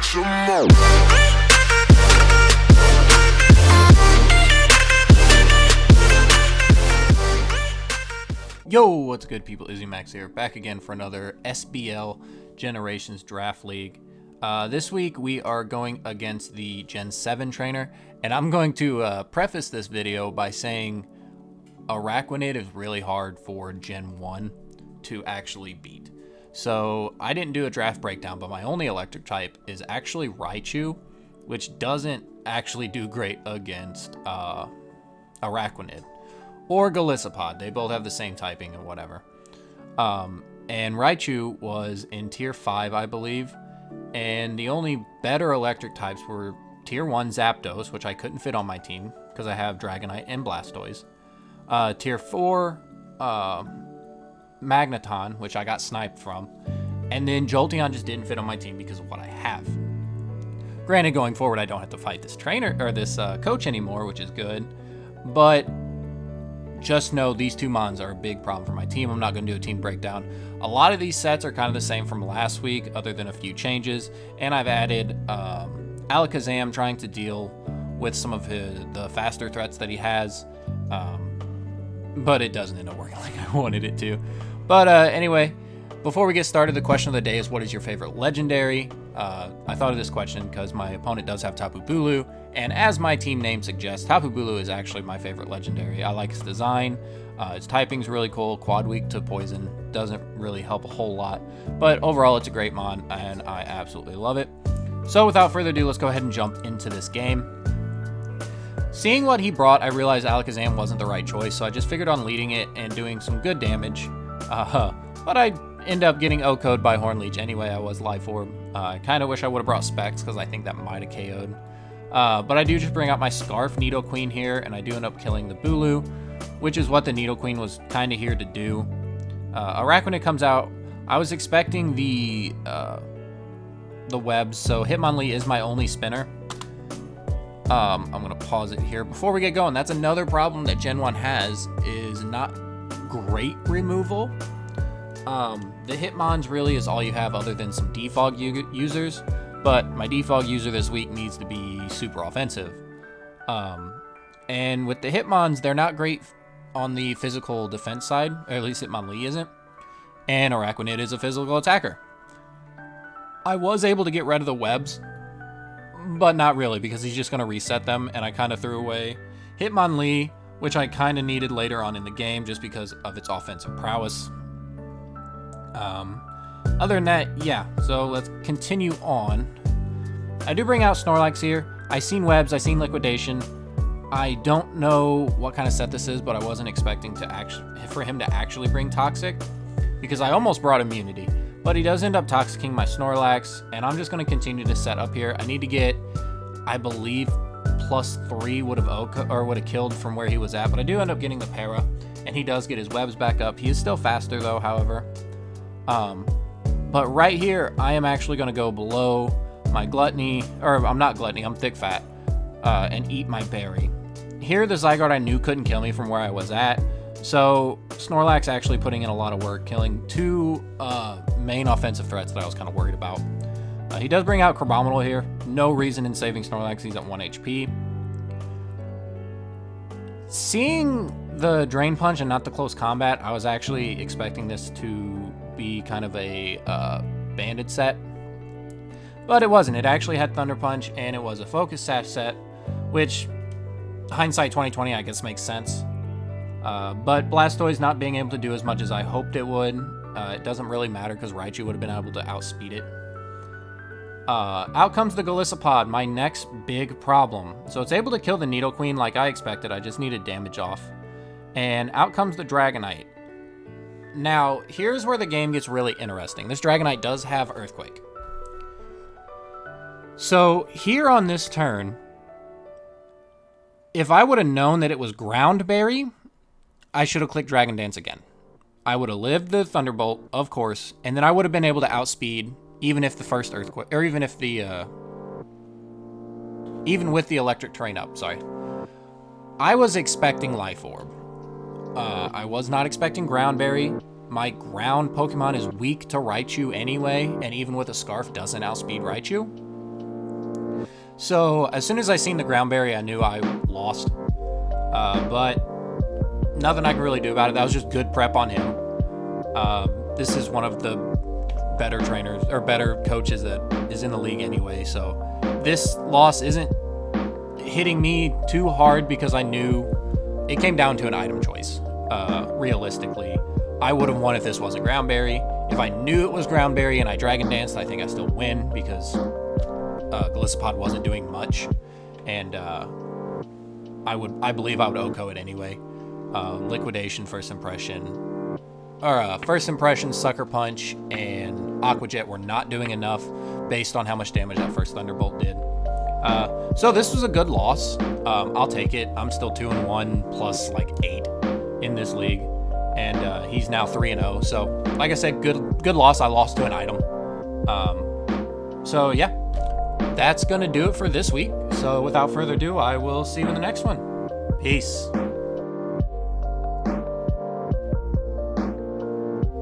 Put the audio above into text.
some more. Yo, what's good, people? Izzy Max here, back again for another SBL Generations Draft League. This week we are going against the Gen 7 trainer, and I'm going to preface this video by saying Araquanid is really hard for Gen 1 to actually beat. So I didn't do a draft breakdown, but my only electric type is actually Raichu, which doesn't actually do great against Araquanid. Or Golisopod. They both have the same typing and whatever. And Raichu was in tier 5, I believe. And the only better electric types were tier 1 Zapdos, which I couldn't fit on my team because I have Dragonite and Blastoise. Tier 4 Magneton, which I got sniped from. And then Jolteon just didn't fit on my team because of what I have. Granted, going forward, I don't have to fight this trainer or this coach anymore, which is good. But just know these two mons are a big problem for my team. I'm not going to do a team breakdown. A lot of these sets are kind of the same from last week, other than a few changes. And I've added Alakazam, trying to deal with some of the faster threats that he has. But it doesn't end up working like I wanted it to. But anyway, before we get started, the question of the day is, what is your favorite legendary? I thought of this question because my opponent does have Tapu Bulu, and as my team name suggests, Tapu Bulu is actually my favorite legendary. I like its design. Its typing's really cool. Quad weak to poison. Doesn't really help a whole lot, but overall it's a great mon, and I absolutely love it. So without further ado, let's go ahead and jump into this game. Seeing what he brought, I realized Alakazam wasn't the right choice, so I just figured on leading it and doing some good damage. But I end up getting O-Code by Hornleech anyway. I was Life Orb. I kind of wish I would have brought Specs because I think that might have KO'd. But I do just bring out my Scarf Nidoqueen here, and I do end up killing the Bulu, which is what the Nidoqueen was kind of here to do. Araquanid comes out. I was expecting the webs, so Hitmonlee is my only spinner. I'm going to pause it here. Before we get going, that's another problem that Gen 1 has, is not great removal. The Hitmons really is all you have other than some defog users, but my defog user this week needs to be super offensive. And with the Hitmons, they're not great on the physical defense side, or at least Hitmonlee isn't, and Araquanid is a physical attacker. I was able to get rid of the webs, but not really, because he's just going to reset them, and I kind of threw away Hitmonlee, which I kind of needed later on in the game just because of its offensive prowess. Other than that, yeah, so let's continue on. I do bring out Snorlax here. I seen webs, I seen liquidation. I don't know what kind of set this is, but I wasn't expecting for him to actually bring toxic, because I almost brought immunity. But he does end up toxicking my Snorlax, and I'm just going to continue to set up here. I need to get, I believe, +3 would have killed from where he was at, but I do end up getting the Para, and he does get his webs back up. He is still faster though, however. But right here, I am actually going to go below my Gluttony, or I'm not Gluttony, I'm Thick Fat, and eat my berry. Here, the Zygarde I knew couldn't kill me from where I was at, so Snorlax actually putting in a lot of work, killing two main offensive threats that I was kind of worried about. He does bring out Crabominal here. No reason in saving Snorlax, he's at 1 HP. Seeing the Drain Punch and not the close combat, I was actually expecting this to be kind of a banded set, but it wasn't. It actually had Thunder Punch, and it was a Focus Sash set, which hindsight 2020 I guess makes sense. But Blastoise not being able to do as much as I hoped it would, it doesn't really matter because Raichu would have been able to outspeed it. Out comes the Golisopod, my next big problem. So it's able to kill the Nidoqueen like I expected. I just needed damage off. And out comes the Dragonite. Now, here's where the game gets really interesting. This Dragonite does have Earthquake. So here on this turn, if I would have known that it was Ground Berry, I should have clicked Dragon Dance again. I would have lived the Thunderbolt, of course, and then I would have been able to outspeed even if the first Earthquake, or even if the, even with the Electric Terrain up, sorry. I was expecting Life Orb. I was not expecting Ground Berry. My ground Pokemon is weak to Raichu anyway, and even with a Scarf doesn't outspeed Raichu. So as soon as I seen the Groundberry, I knew I lost. But nothing I can really do about it. That was just good prep on him. This is one of the better trainers or better coaches that is in the league anyway. So this loss isn't hitting me too hard because I knew it came down to an item choice. Realistically, I would have won if this wasn't Groundberry. If I knew it was Groundberry and I Dragon Danced, I think I still win because Golisopod wasn't doing much, and I believe I would OHKO it anyway. Liquidation, First Impression, Sucker Punch, and Aqua Jet were not doing enough based on how much damage that first Thunderbolt did. So this was a good loss. I'll take it. I'm still 2-1 plus like 8 in this league, and he's now 3-0. So like I said, good loss. I lost to an item. So yeah, that's gonna do it for this week. So without further ado, I will see you in the next one. Peace.